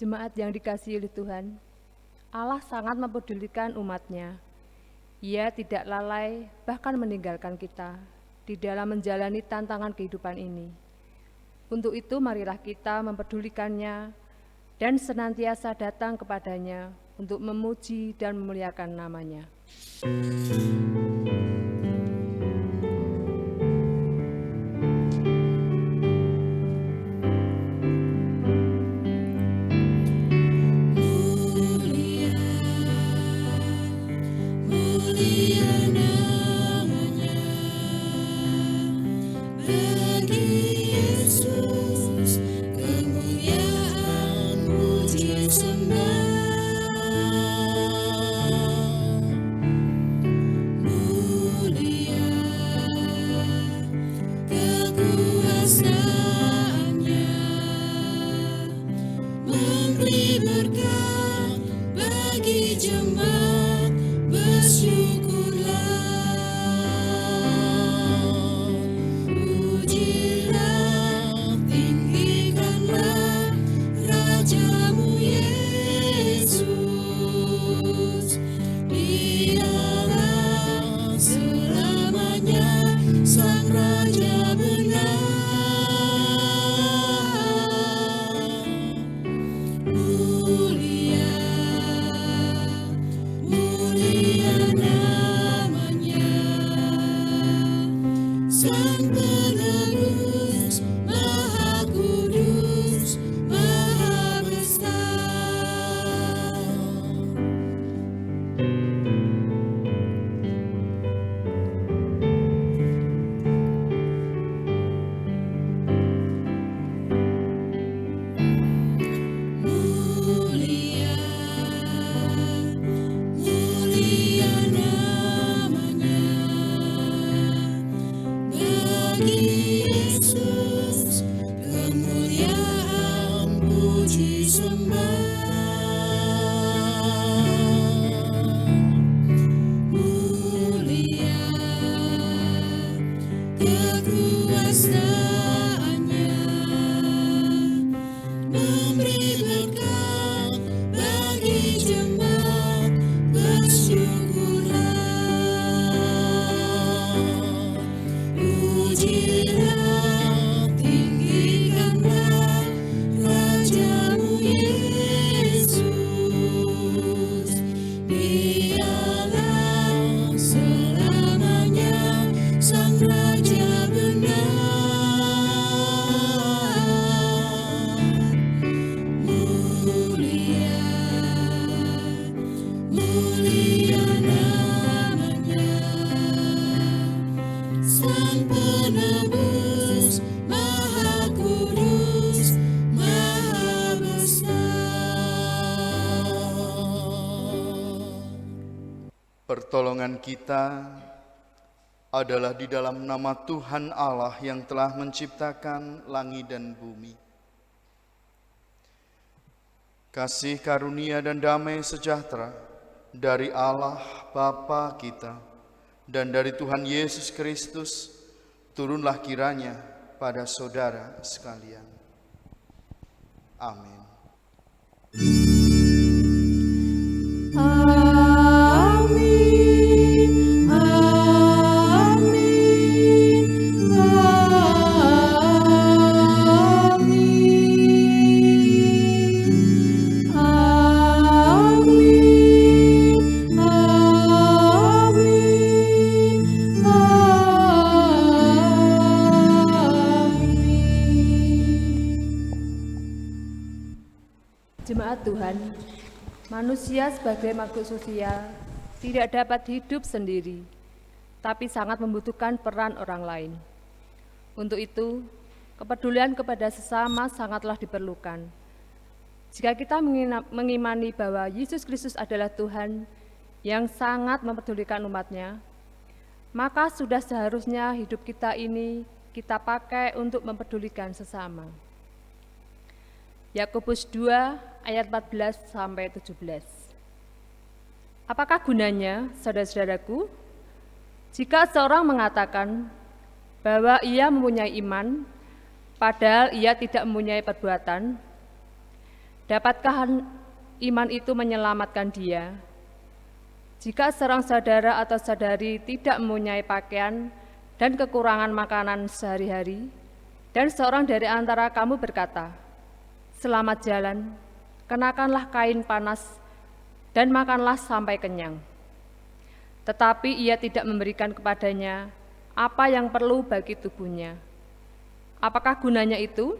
Jemaat yang dikasihi oleh Tuhan, Allah sangat mempedulikan umat-Nya. Ia tidak lalai bahkan meninggalkan kita di dalam menjalani tantangan kehidupan ini. Untuk itu marilah kita mempedulikannya dan senantiasa datang kepadanya untuk memuji dan memuliakan nama-Nya. Pertolongan kita adalah di dalam nama Tuhan Allah yang telah menciptakan langit dan bumi. Kasih karunia dan damai sejahtera dari Allah Bapa kita dan dari Tuhan Yesus Kristus turunlah kiranya pada saudara sekalian. Amin. Jemaat Tuhan, manusia sebagai makhluk sosial tidak dapat hidup sendiri, tapi sangat membutuhkan peran orang lain. Untuk itu, kepedulian kepada sesama sangatlah diperlukan. Jika kita mengimani bahwa Yesus Kristus adalah Tuhan yang sangat mempedulikan umat-Nya, maka sudah seharusnya hidup kita ini kita pakai untuk mempedulikan sesama. Yakobus 2 ayat 14 sampai 17. Apakah gunanya, saudara-saudaraku, jika seorang mengatakan bahwa ia mempunyai iman, padahal ia tidak mempunyai perbuatan? Dapatkah iman itu menyelamatkan dia? Jika seorang saudara atau saudari tidak mempunyai pakaian dan kekurangan makanan sehari-hari, dan seorang dari antara kamu berkata, "Selamat jalan, kenakanlah kain panas dan makanlah sampai kenyang." Tetapi ia tidak memberikan kepadanya apa yang perlu bagi tubuhnya. Apakah gunanya itu?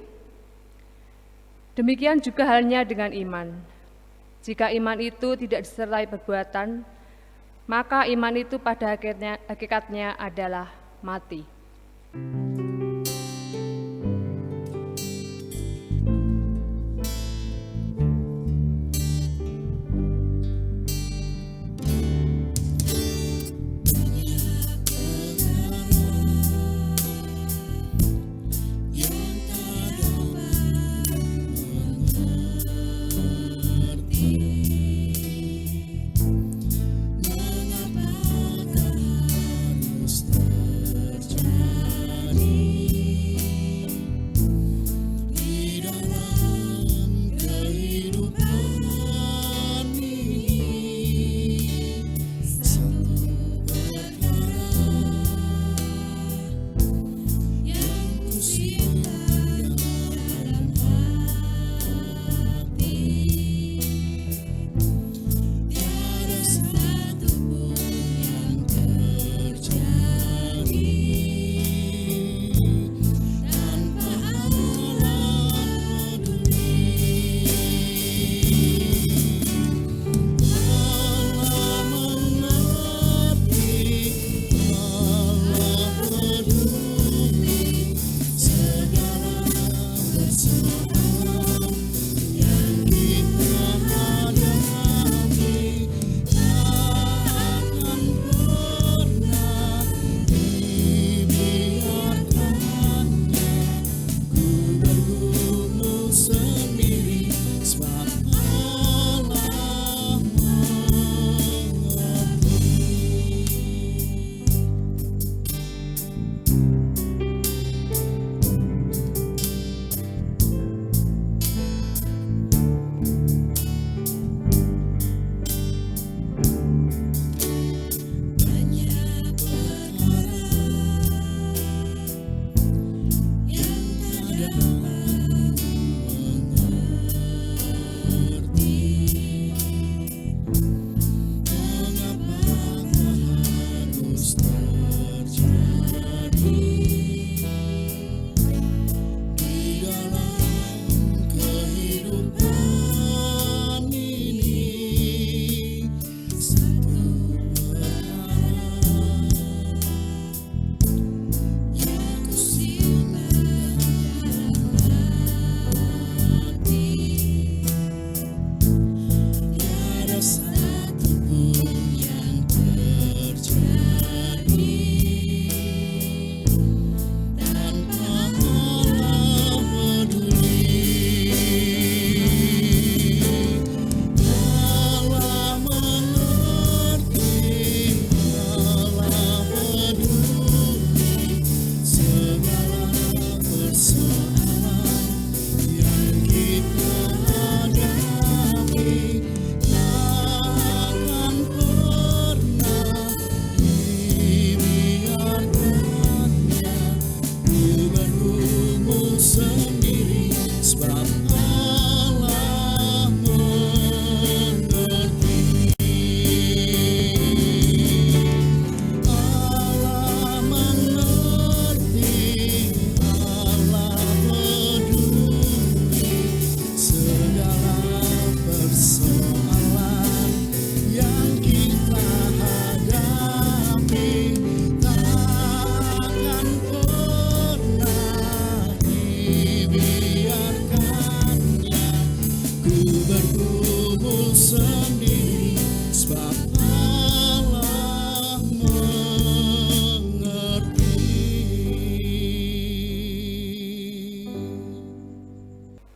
Demikian juga halnya dengan iman. Jika iman itu tidak disertai perbuatan, maka iman itu pada hakikatnya adalah mati.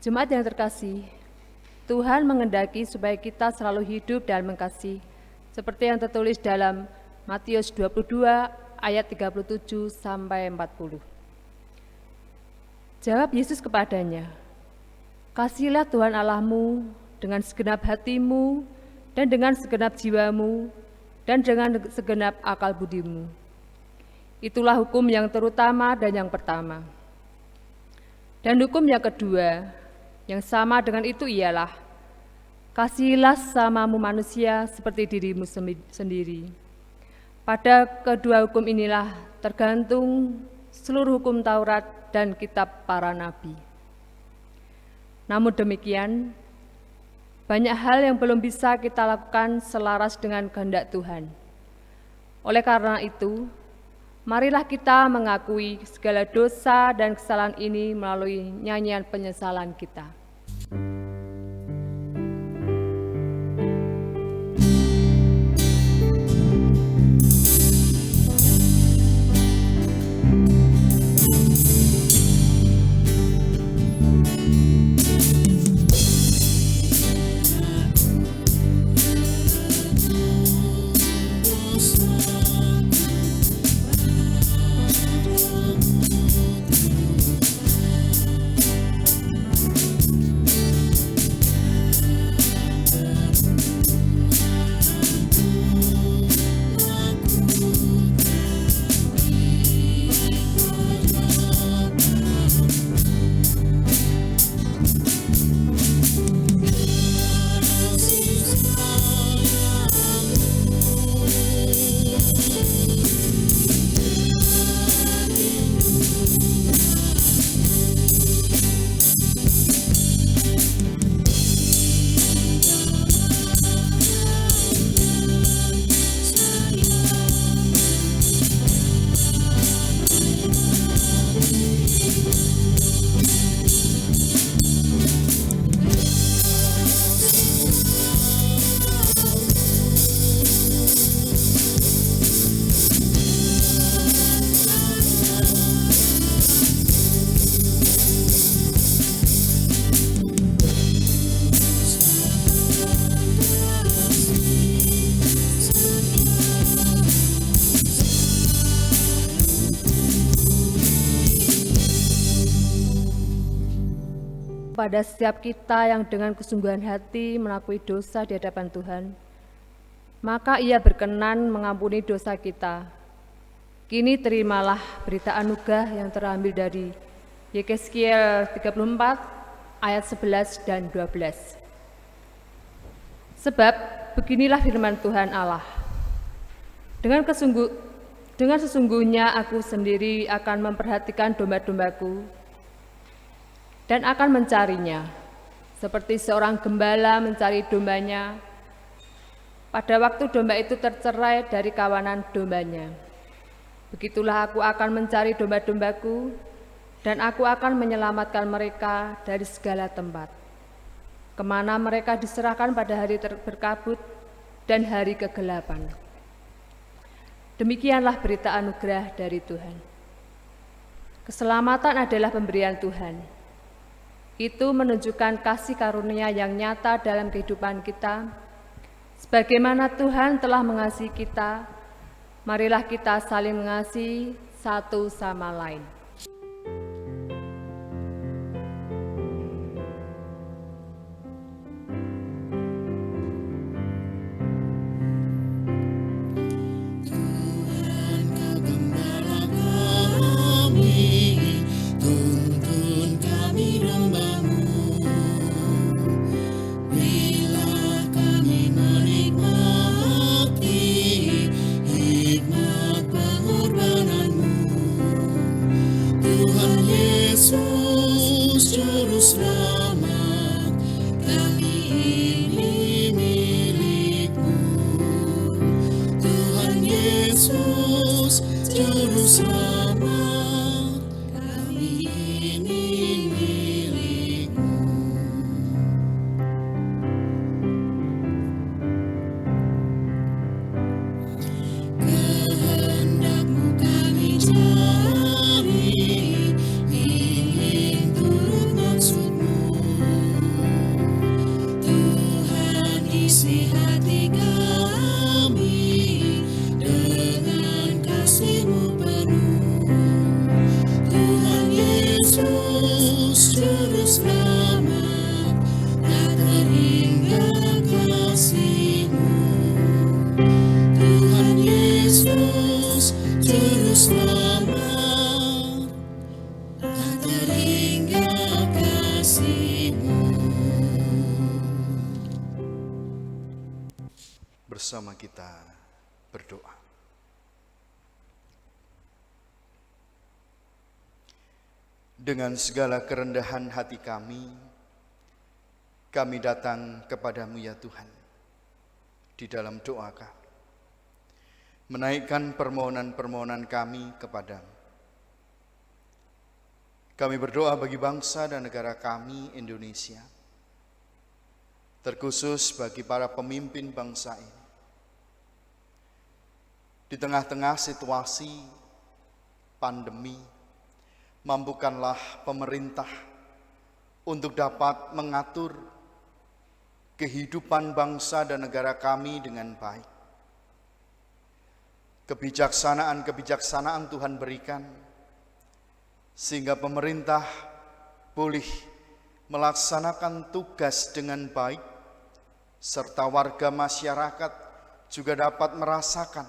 Jemaat yang terkasih, Tuhan mengendaki supaya kita selalu hidup dan mengasihi, seperti yang tertulis dalam Matius 22 ayat 37 sampai 40. Jawab Yesus kepadanya, Kasihilah Tuhan Allahmu dengan segenap hatimu dan dengan segenap jiwamu dan dengan segenap akal budimu. Itulah hukum yang terutama dan yang pertama. Dan hukum yang kedua, yang sama dengan itu ialah, kasihilah sesamamu manusia seperti dirimu sendiri. Pada kedua hukum inilah tergantung seluruh hukum Taurat dan kitab para nabi. Namun demikian, banyak hal yang belum bisa kita lakukan selaras dengan kehendak Tuhan. Oleh karena itu, marilah kita mengakui segala dosa dan kesalahan ini melalui nyanyian penyesalan kita. Pada setiap kita yang dengan kesungguhan hati mengakui dosa di hadapan Tuhan, maka Ia berkenan mengampuni dosa kita. Kini terimalah berita anugerah yang terambil dari Yekezkiel 34 ayat 11 dan 12. Sebab beginilah firman Tuhan Allah. Dengan sesungguhnya aku sendiri akan memperhatikan domba-dombaku dan akan mencarinya, seperti seorang gembala mencari dombanya pada waktu domba itu tercerai dari kawanan dombanya. Begitulah aku akan mencari domba-dombaku, dan aku akan menyelamatkan mereka dari segala tempat, kemana mereka diserahkan pada hari berkabut dan hari kegelapan. Demikianlah berita anugerah dari Tuhan. Keselamatan adalah pemberian Tuhan. Itu menunjukkan kasih karunia yang nyata dalam kehidupan kita. Sebagaimana Tuhan telah mengasihi kita, marilah kita saling mengasihi satu sama lain. Dengan kasih-Mu penuh. terus lama tak terhingga kasih-Mu. Bersama kita berdoa. Dengan segala kerendahan hati kami datang kepadamu ya Tuhan, di dalam doa kami, menaikkan permohonan-permohonan kami kepadamu. Kami berdoa bagi bangsa dan negara kami, Indonesia, terkhusus bagi para pemimpin bangsa ini. Di tengah-tengah situasi pandemi, mampukanlah pemerintah untuk dapat mengatur kehidupan bangsa dan negara kami dengan baik. Kebijaksanaan Tuhan berikan, sehingga pemerintah boleh melaksanakan tugas dengan baik, serta warga masyarakat juga dapat merasakan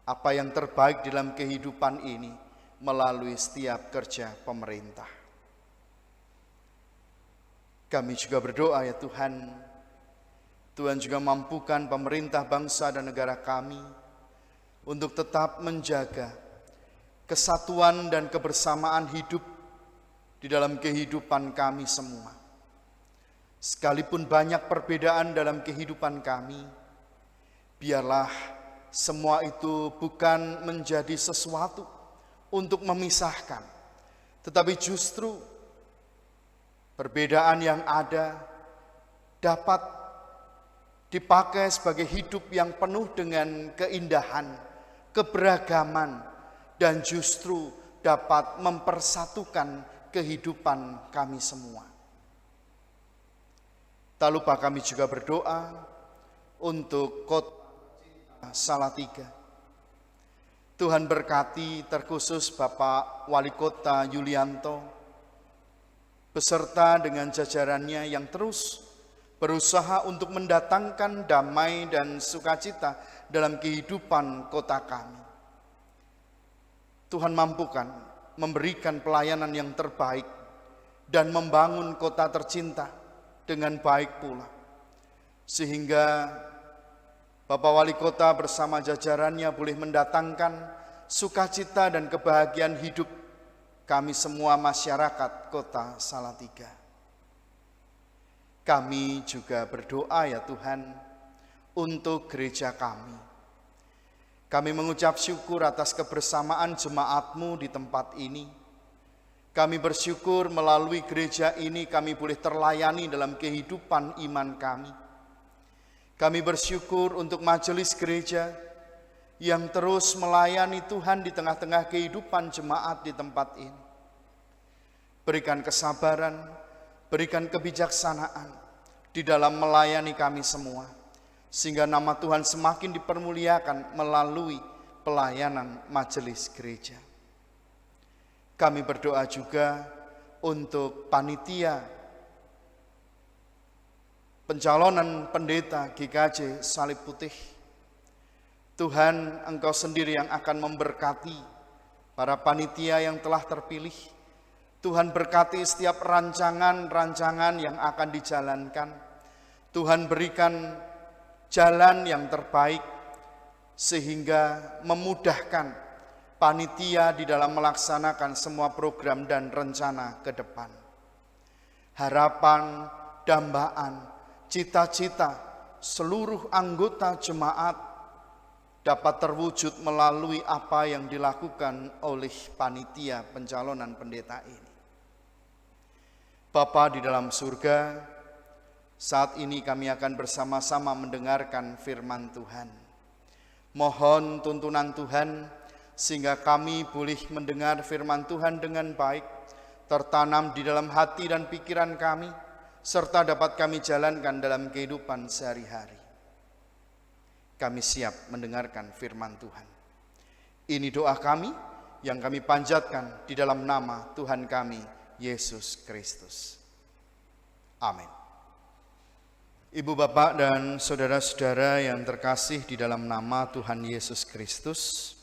apa yang terbaik dalam kehidupan ini melalui setiap kerja pemerintah. Kami juga berdoa ya Tuhan, Tuhan juga mampukan pemerintah bangsa dan negara kami untuk tetap menjaga kesatuan dan kebersamaan hidup di dalam kehidupan kami semua. Sekalipun banyak perbedaan dalam kehidupan kami, biarlah semua itu bukan menjadi sesuatu untuk memisahkan, tetapi justru perbedaan yang ada dapat dipakai sebagai hidup yang penuh dengan keindahan, keberagaman, dan justru dapat mempersatukan kehidupan kami semua. Tak lupa kami juga berdoa untuk kota Salatiga. Tuhan berkati terkhusus Bapak Wali Kota Yulianto beserta dengan jajarannya yang terus berusaha untuk mendatangkan damai dan sukacita dalam kehidupan kota kami. Tuhan mampukan memberikan pelayanan yang terbaik dan membangun kota tercinta dengan baik pula, sehingga Bapak Wali Kota bersama jajarannya boleh mendatangkan sukacita dan kebahagiaan hidup kami semua masyarakat kota Salatiga. Kami juga berdoa ya Tuhan untuk gereja kami. Kami mengucap syukur atas kebersamaan jemaat-Mu di tempat ini. Kami bersyukur melalui gereja ini kami boleh terlayani dalam kehidupan iman kami. Kami bersyukur untuk majelis gereja yang terus melayani Tuhan di tengah-tengah kehidupan jemaat di tempat ini. Berikan kesabaran, berikan kebijaksanaan di dalam melayani kami semua, sehingga nama Tuhan semakin dipermuliakan melalui pelayanan majelis gereja. Kami berdoa juga untuk panitia pencalonan pendeta GKJ Salib Putih. Tuhan, Engkau sendiri yang akan memberkati para panitia yang telah terpilih. Tuhan berkati setiap rancangan-rancangan yang akan dijalankan. Tuhan berikan jalan yang terbaik sehingga memudahkan panitia di dalam melaksanakan semua program dan rencana ke depan. Harapan, dambaan, cita-cita seluruh anggota jemaat dapat terwujud melalui apa yang dilakukan oleh panitia pencalonan pendeta ini. Bapa di dalam surga, saat ini kami akan bersama-sama mendengarkan firman Tuhan. Mohon tuntunan Tuhan sehingga kami boleh mendengar firman Tuhan dengan baik, tertanam di dalam hati dan pikiran kami, serta dapat kami jalankan dalam kehidupan sehari-hari. Kami siap mendengarkan firman Tuhan. Ini doa kami yang kami panjatkan di dalam nama Tuhan kami, Yesus Kristus. Amin. Ibu, bapak, dan saudara-saudara yang terkasih di dalam nama Tuhan Yesus Kristus,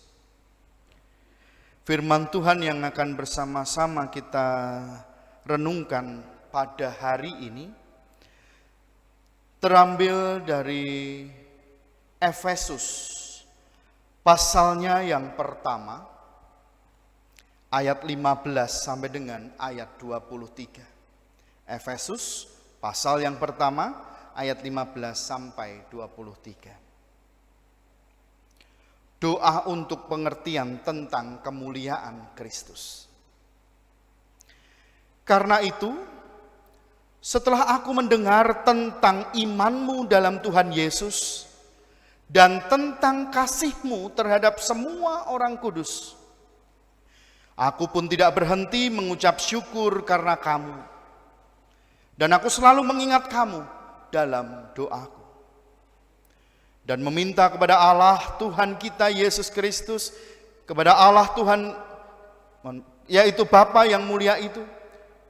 Firman Tuhan yang akan bersama-sama kita renungkan pada hari ini terambil dari Efesus pasalnya yang pertama ayat 15 sampai dengan ayat 23. Efesus pasal yang pertama ayat 15 sampai 23. Doa untuk pengertian tentang kemuliaan Kristus. Karena itu, setelah aku mendengar tentang imanmu dalam Tuhan Yesus dan tentang kasihmu terhadap semua orang kudus, aku pun tidak berhenti mengucap syukur karena kamu. Dan aku selalu mengingat kamu dalam doaku. Dan meminta kepada Allah Tuhan kita Yesus Kristus, kepada Allah Tuhan, yaitu Bapa yang mulia itu,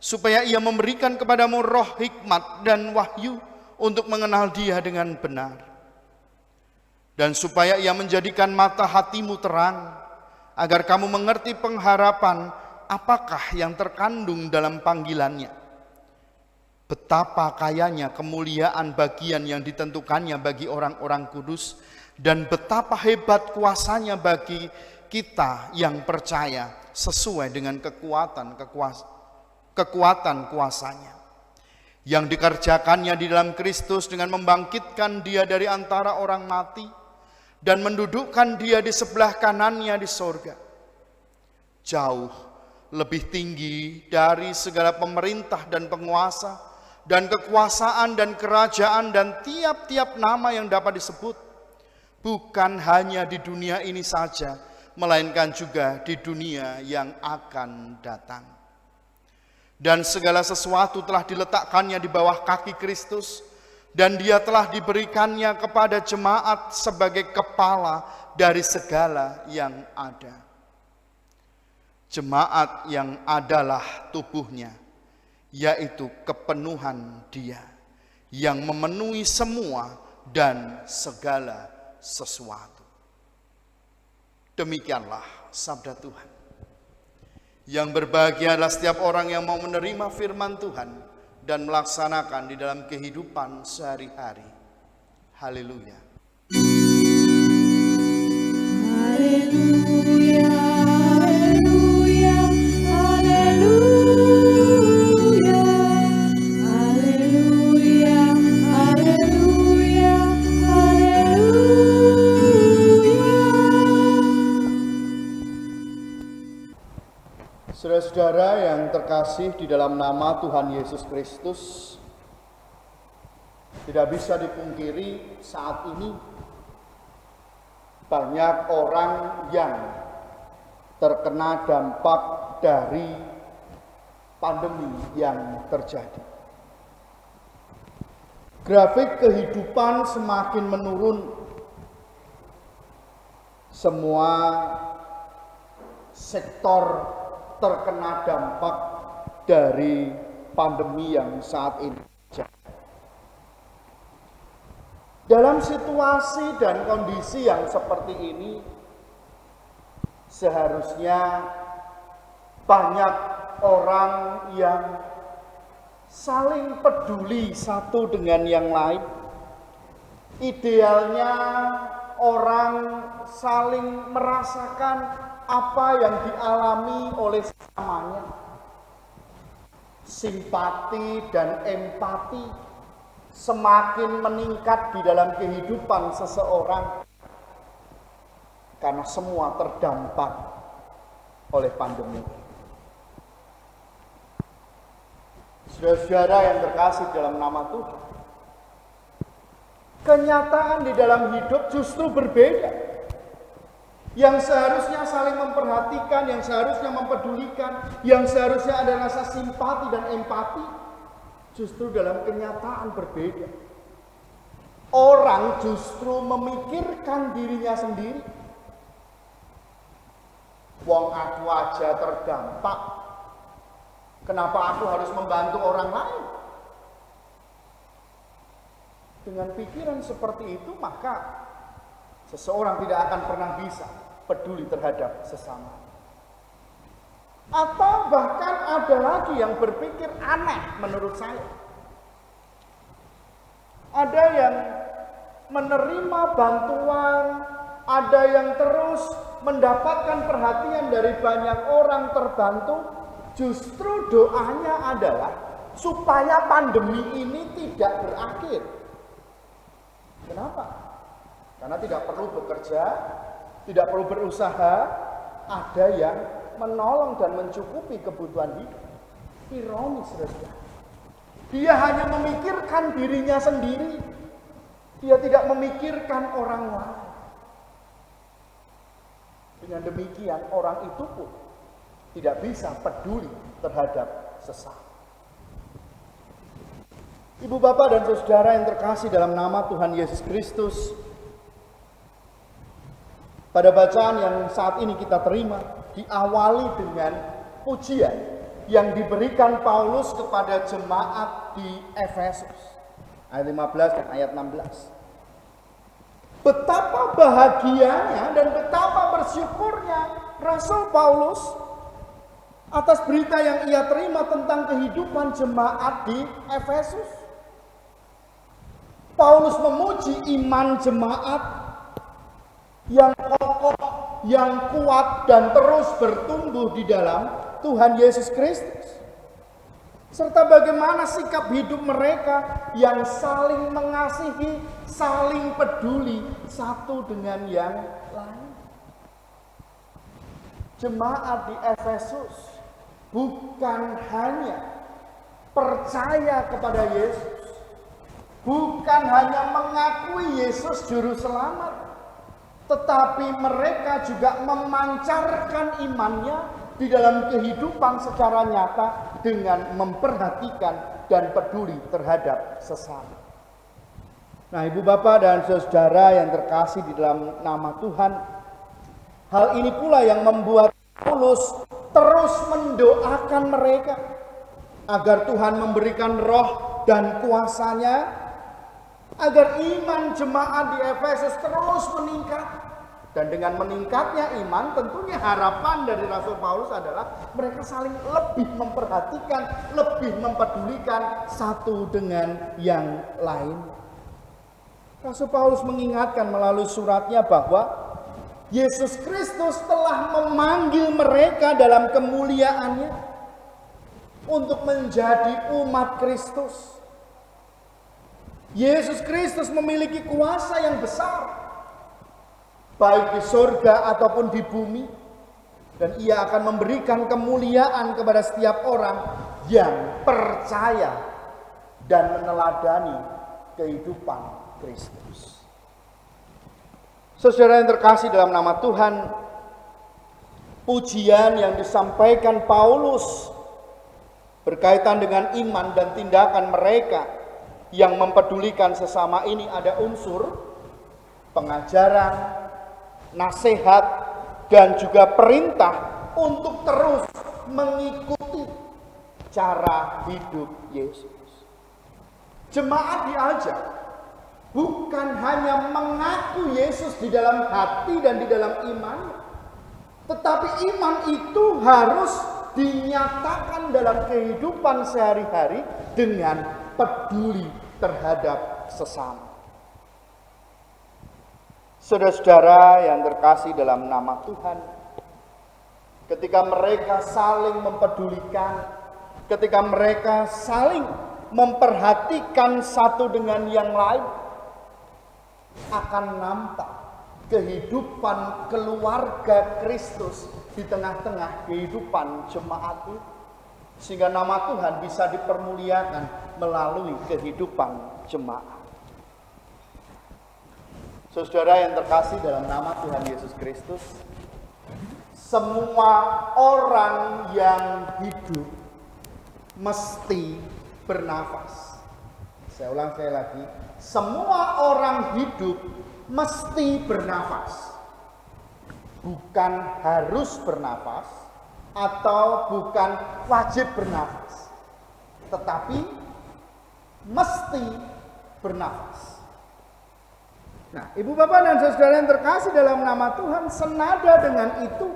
supaya Ia memberikan kepadamu roh hikmat dan wahyu untuk mengenal Dia dengan benar. Dan supaya Ia menjadikan mata hatimu terang, agar kamu mengerti pengharapan apakah yang terkandung dalam panggilannya. Betapa kayanya kemuliaan bagian yang ditentukannya bagi orang-orang kudus, dan betapa hebat kuasanya bagi kita yang percaya sesuai dengan kekuatan kuasanya yang dikerjakannya di dalam Kristus dengan membangkitkan Dia dari antara orang mati dan mendudukkan Dia di sebelah kanannya di sorga, jauh lebih tinggi dari segala pemerintah dan penguasa dan kekuasaan dan kerajaan dan tiap-tiap nama yang dapat disebut, bukan hanya di dunia ini saja, melainkan juga di dunia yang akan datang. Dan segala sesuatu telah diletakkannya di bawah kaki Kristus, dan Dia telah diberikannya kepada jemaat sebagai kepala dari segala yang ada. Jemaat yang adalah tubuhnya, yaitu kepenuhan Dia yang memenuhi semua dan segala sesuatu. Demikianlah sabda Tuhan. Yang berbahagia adalah setiap orang yang mau menerima firman Tuhan dan melaksanakan di dalam kehidupan sehari-hari. Haleluya. Haleluya, haleluya, haleluya. Saudara-saudara yang terkasih di dalam nama Tuhan Yesus Kristus, tidak bisa dipungkiri saat ini banyak orang yang terkena dampak dari pandemi yang terjadi. Grafik kehidupan semakin menurun. Semua sektor terkena dampak dari pandemi yang saat ini. Dalam situasi dan kondisi yang seperti ini, seharusnya banyak orang yang saling peduli satu dengan yang lain. Idealnya orang saling merasakan apa yang dialami oleh sesamanya. Simpati dan empati semakin meningkat di dalam kehidupan seseorang karena semua terdampak oleh pandemi. Saudara-saudara yang terkasih dalam nama Tuhan, kenyataan di dalam hidup justru berbeda. Yang seharusnya saling memperhatikan, yang seharusnya mempedulikan, yang seharusnya ada rasa simpati dan empati, justru dalam kenyataan berbeda. Orang justru memikirkan dirinya sendiri. Wong aku aja terdampak, kenapa aku harus membantu orang lain? Dengan pikiran seperti itu, maka seseorang tidak akan pernah bisa peduli terhadap sesama. Atau bahkan ada lagi yang berpikir aneh menurut saya. Ada yang menerima bantuan, ada yang terus mendapatkan perhatian dari banyak orang terbantu. Justru doanya adalah supaya pandemi ini tidak berakhir. Kenapa? Karena tidak perlu bekerja, tidak perlu berusaha, ada yang menolong dan mencukupi kebutuhan hidup. Ironis, saudara. Dia hanya memikirkan dirinya sendiri. Dia tidak memikirkan orang lain. Dengan demikian orang itu pun tidak bisa peduli terhadap sesama. Ibu bapak dan saudara yang terkasih dalam nama Tuhan Yesus Kristus, pada bacaan yang saat ini kita terima diawali dengan pujian yang diberikan Paulus kepada jemaat di Efesus. Ayat 15 dan ayat 16. Betapa bahagianya dan betapa bersyukurnya Rasul Paulus atas berita yang ia terima tentang kehidupan jemaat di Efesus. Paulus memuji iman jemaat yang kokoh, yang kuat dan terus bertumbuh di dalam Tuhan Yesus Kristus. Serta bagaimana sikap hidup mereka yang saling mengasihi, saling peduli satu dengan yang lain. Jemaat di Efesus bukan hanya percaya kepada Yesus, bukan hanya mengakui Yesus juru selamat, tetapi mereka juga memancarkan imannya di dalam kehidupan secara nyata dengan memperhatikan dan peduli terhadap sesama. Nah, ibu bapak dan saudara yang terkasih di dalam nama Tuhan, hal ini pula yang membuat Paulus terus mendoakan mereka agar Tuhan memberikan roh dan kuasanya, agar iman jemaat di Efesus terus meningkat. Dan dengan meningkatnya iman, tentunya harapan dari Rasul Paulus adalah mereka saling lebih memperhatikan, lebih mempedulikan satu dengan yang lain. Rasul Paulus mengingatkan melalui suratnya bahwa Yesus Kristus telah memanggil mereka dalam kemuliaannya untuk menjadi umat Kristus. Yesus Kristus memiliki kuasa yang besar, baik di surga ataupun di bumi, dan ia akan memberikan kemuliaan kepada setiap orang yang percaya dan meneladani kehidupan Kristus. Saudara yang terkasih dalam nama Tuhan, pujian yang disampaikan Paulus berkaitan dengan iman dan tindakan mereka yang mempedulikan sesama ini ada unsur pengajaran, nasihat, dan juga perintah untuk terus mengikuti cara hidup Yesus. Jemaat diajak bukan hanya mengaku Yesus di dalam hati dan di dalam iman, tetapi iman itu harus dinyatakan dalam kehidupan sehari-hari dengan peduli terhadap sesama. Saudara-saudara yang terkasih dalam nama Tuhan, ketika mereka saling mempedulikan, ketika mereka saling memperhatikan satu dengan yang lain, akan nampak kehidupan keluarga Kristus di tengah-tengah kehidupan jemaat itu, sehingga nama Tuhan bisa dipermuliakan melalui kehidupan jemaat. Saudara yang terkasih dalam nama Tuhan Yesus Kristus, semua orang yang hidup mesti bernafas. Saya ulang sekali lagi, semua orang hidup mesti bernafas. Bukan harus bernafas atau bukan wajib bernafas, tetapi mesti bernafas. Nah, ibu bapak dan saudara yang terkasih dalam nama Tuhan, senada dengan itu,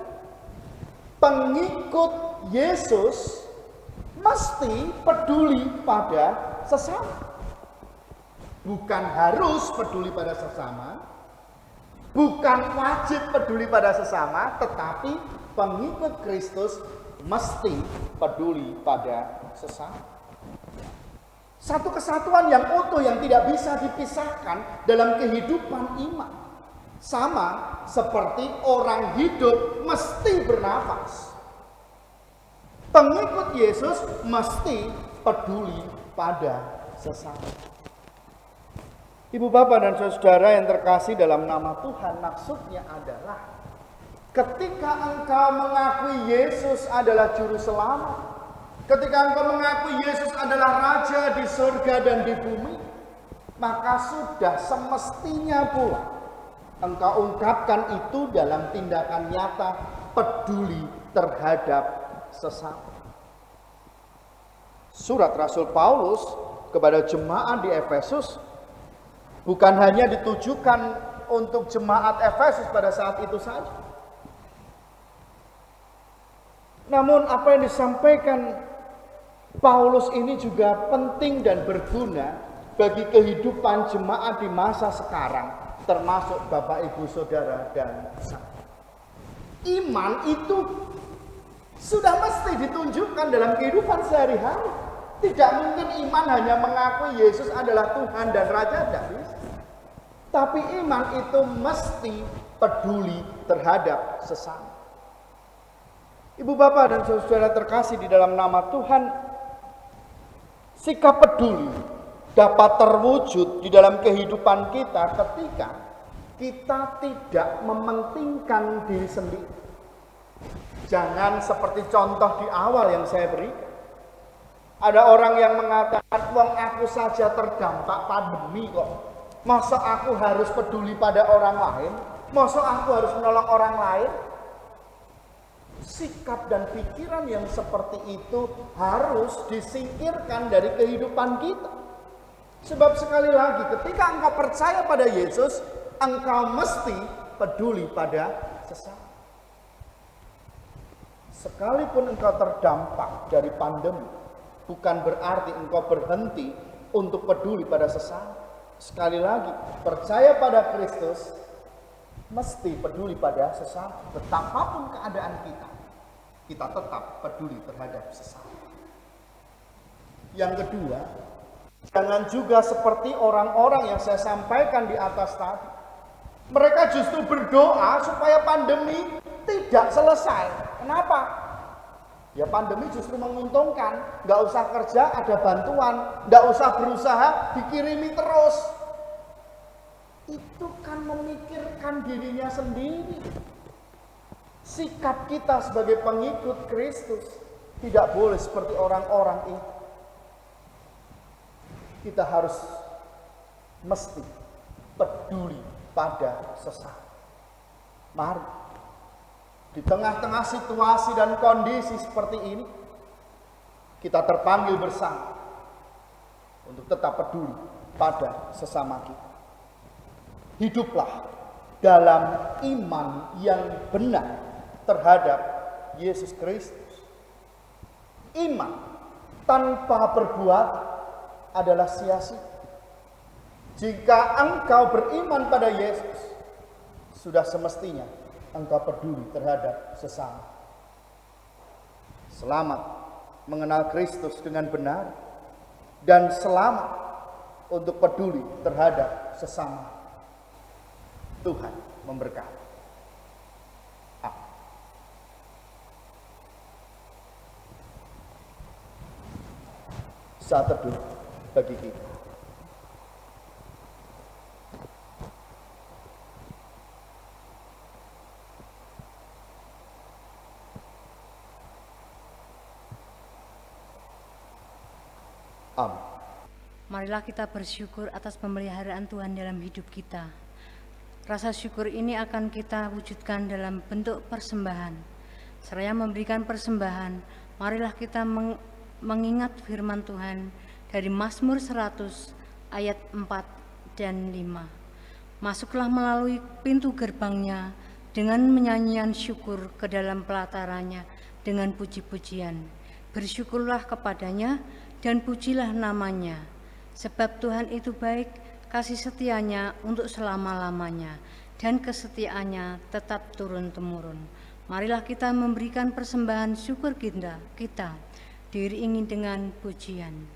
Pengikut Yesus mesti peduli pada sesama. Bukan harus peduli pada sesama, bukan wajib peduli pada sesama, tetapi pengikut Kristus mesti peduli pada sesama. Satu kesatuan yang utuh yang tidak bisa dipisahkan dalam kehidupan iman. Sama seperti orang hidup mesti bernafas. Pengikut Yesus mesti peduli pada sesama. Ibu bapak dan saudara yang terkasih dalam nama Tuhan, maksudnya adalah ketika engkau mengakui Yesus adalah juru selamat, ketika engkau mengakui Yesus adalah Raja di surga dan di bumi, maka sudah semestinya pula engkau ungkapkan itu dalam tindakan nyata peduli terhadap sesama. Surat Rasul Paulus kepada jemaat di Efesus bukan hanya ditujukan untuk jemaat Efesus pada saat itu saja. Namun apa yang disampaikan Paulus ini juga penting dan berguna bagi kehidupan jemaat di masa sekarang, termasuk Bapak Ibu Saudara dan saya. Iman itu sudah mesti ditunjukkan dalam kehidupan sehari-hari. Tidak mungkin iman hanya mengakui Yesus adalah Tuhan dan Raja, tidak bisa. Tapi iman itu mesti peduli terhadap sesama. Ibu bapak dan saudara terkasih di dalam nama Tuhan, sikap peduli dapat terwujud di dalam kehidupan kita ketika kita tidak mementingkan diri sendiri. Jangan seperti contoh di awal yang saya berikan. Ada orang yang mengatakan, wong aku saja terdampak pandemi kok. Masa aku harus peduli pada orang lain? Masa aku harus menolong orang lain? Sikap dan pikiran yang seperti itu harus disingkirkan dari kehidupan kita. Sebab sekali lagi, ketika engkau percaya pada Yesus, engkau mesti peduli pada sesama. Sekalipun engkau terdampak dari pandemi, bukan berarti engkau berhenti untuk peduli pada sesama. Sekali lagi, percaya pada Kristus, mesti peduli pada sesama. Betapapun keadaan kita tetap peduli terhadap sesama. Yang kedua, jangan juga seperti orang-orang yang saya sampaikan di atas tadi. Mereka justru berdoa supaya pandemi tidak selesai. Kenapa? Ya pandemi justru menguntungkan, nggak usah kerja, ada bantuan, nggak usah berusaha, dikirimi terus. Itu kan memikirkan dirinya sendiri. Sikap kita sebagai pengikut Kristus tidak boleh seperti orang-orang itu. Kita harus mesti peduli pada sesama. Mari, di tengah-tengah situasi dan kondisi seperti ini, kita terpanggil bersama untuk tetap peduli pada sesama kita. Hiduplah dalam iman yang benar terhadap Yesus Kristus. Iman tanpa perbuatan adalah sia-sia. Jika engkau beriman pada Yesus, sudah semestinya engkau peduli terhadap sesama. Selamat mengenal Kristus dengan benar, dan selamat untuk peduli terhadap sesama. Tuhan memberkati. Amin. Saat teduh bagi kita. Amin. Marilah kita bersyukur atas pemeliharaan Tuhan dalam hidup kita. Rasa syukur ini akan kita wujudkan dalam bentuk persembahan. Seraya memberikan persembahan, marilah kita mengingat firman Tuhan dari Mazmur 100 ayat 4 dan 5. Masuklah melalui pintu gerbangnya dengan menyanyian syukur ke dalam pelatarannya dengan puji-pujian. Bersyukurlah kepadanya dan pujilah namanya, sebab Tuhan itu baik, kasih setianya untuk selama-lamanya, dan kesetiaannya tetap turun-temurun. Marilah kita memberikan persembahan syukur kita diiringi dengan pujian.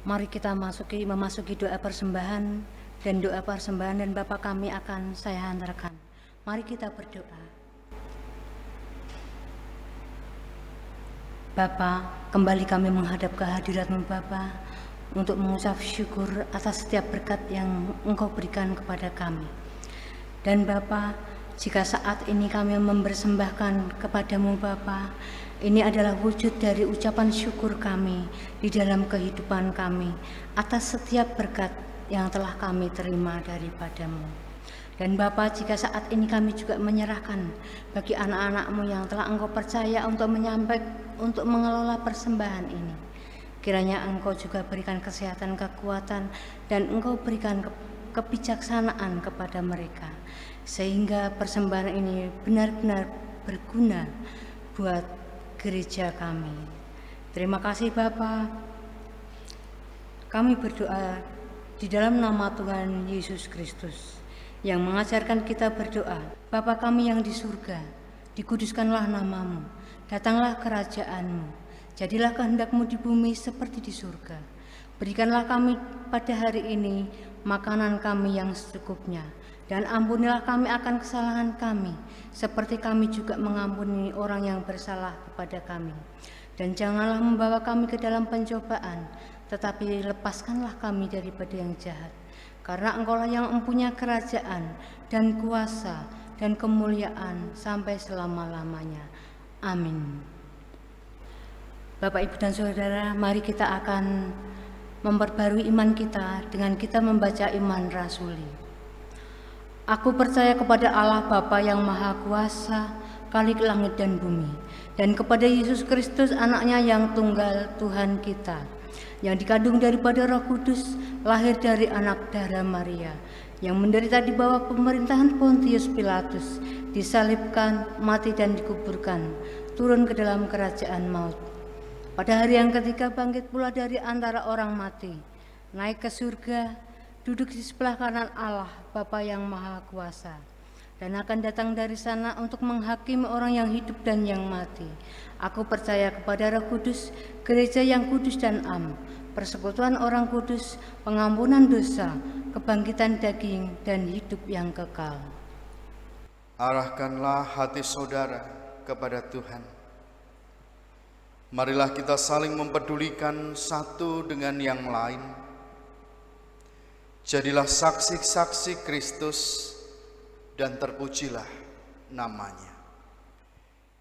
Mari kita memasuki doa persembahan, dan doa persembahan dan Bapa kami akan saya hantarkan. Mari kita berdoa. Bapa, kembali kami menghadap kehadirat-Mu Bapa untuk mengucap syukur atas setiap berkat yang Engkau berikan kepada kami. Dan Bapa, jika saat ini kami mempersembahkan kepadamu Bapa, ini adalah wujud dari ucapan syukur kami di dalam kehidupan kami atas setiap berkat yang telah kami terima daripadamu. Dan Bapa, jika saat ini kami juga menyerahkan bagi anak-anak-Mu yang telah Engkau percaya untuk mengelola persembahan ini, kiranya Engkau juga berikan kesehatan, kekuatan, dan Engkau berikan kebijaksanaan kepada mereka, sehingga persembahan ini benar-benar berguna buat gereja kami. Terima kasih Bapa. Kami berdoa di dalam nama Tuhan Yesus Kristus yang mengajarkan kita berdoa. Bapa kami yang di surga, dikuduskanlah namamu, datanglah kerajaan-Mu, jadilah kehendak-Mu di bumi seperti di surga. Berikanlah kami pada hari ini makanan kami yang secukupnya, dan ampunilah kami akan kesalahan kami, seperti kami juga mengampuni orang yang bersalah kepada kami. Dan janganlah membawa kami ke dalam pencobaan, tetapi lepaskanlah kami daripada yang jahat. Karena Engkau-lah yang mempunyai kerajaan dan kuasa dan kemuliaan sampai selama-lamanya. Amin. Bapak, Ibu, dan Saudara, mari kita akan memperbarui iman kita dengan kita membaca iman rasuli. Aku percaya kepada Allah Bapa yang Maha Kuasa, Khalik langit dan bumi, dan kepada Yesus Kristus anaknya yang tunggal Tuhan kita, yang dikandung daripada Roh Kudus, lahir dari anak darah Maria, yang menderita di bawah pemerintahan Pontius Pilatus, disalibkan, mati dan dikuburkan, turun ke dalam kerajaan maut. Pada hari yang ketiga bangkit pula dari antara orang mati, naik ke surga, duduk di sebelah kanan Allah Bapa yang Maha Kuasa, dan akan datang dari sana untuk menghakimi orang yang hidup dan yang mati. Aku percaya kepada Roh Kudus, gereja yang kudus dan am, persekutuan orang kudus, pengampunan dosa, kebangkitan daging, dan hidup yang kekal. Arahkanlah hati saudara kepada Tuhan. Marilah kita saling mempedulikan satu dengan yang lain. Jadilah saksi-saksi Kristus dan terpujilah namanya.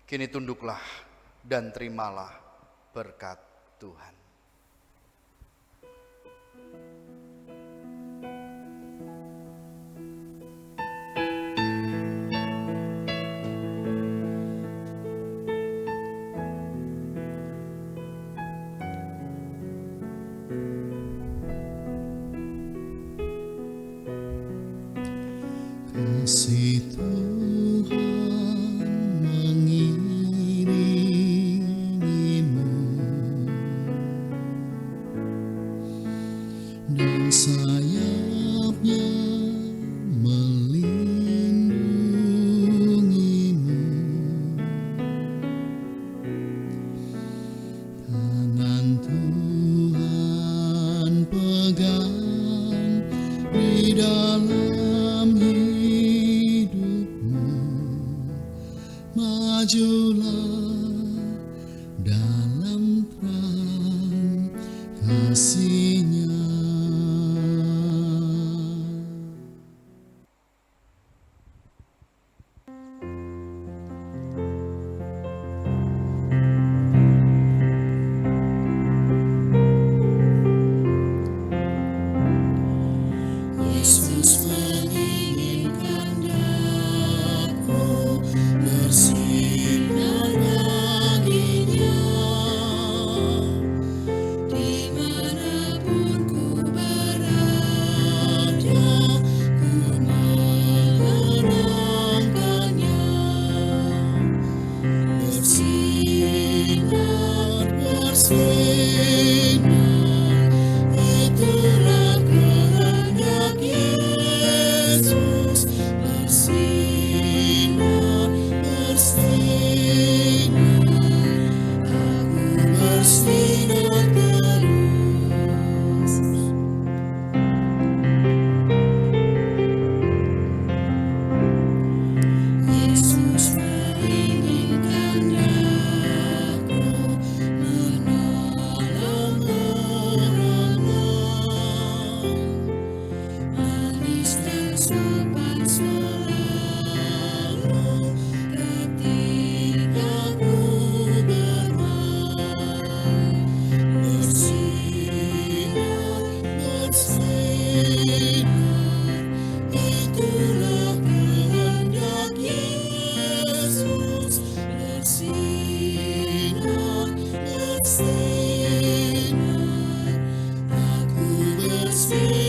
Kini tunduklah dan terimalah berkat Tuhan. Kasih Tuhan mengiringimu dan sayapnya melindungimu. Tangan Tuhan pegang di dalam hidupmu, majulah dalam terang kasih-Nya. Yesus menginginkan daku bersinar baginya, dimanapun ku berada, ku menerangkannya. Bersinar, bersinar, itulah kehendak Yesus. Bersinar, bersinar, aku bersinar terus. Yesus menginginkan daku menolong orang lain, manis dan sopan selalu ketika ku bermain. Bersinar, bersinar, itulah kehendak Yesus. Bersinar, bersinar, aku bersinar.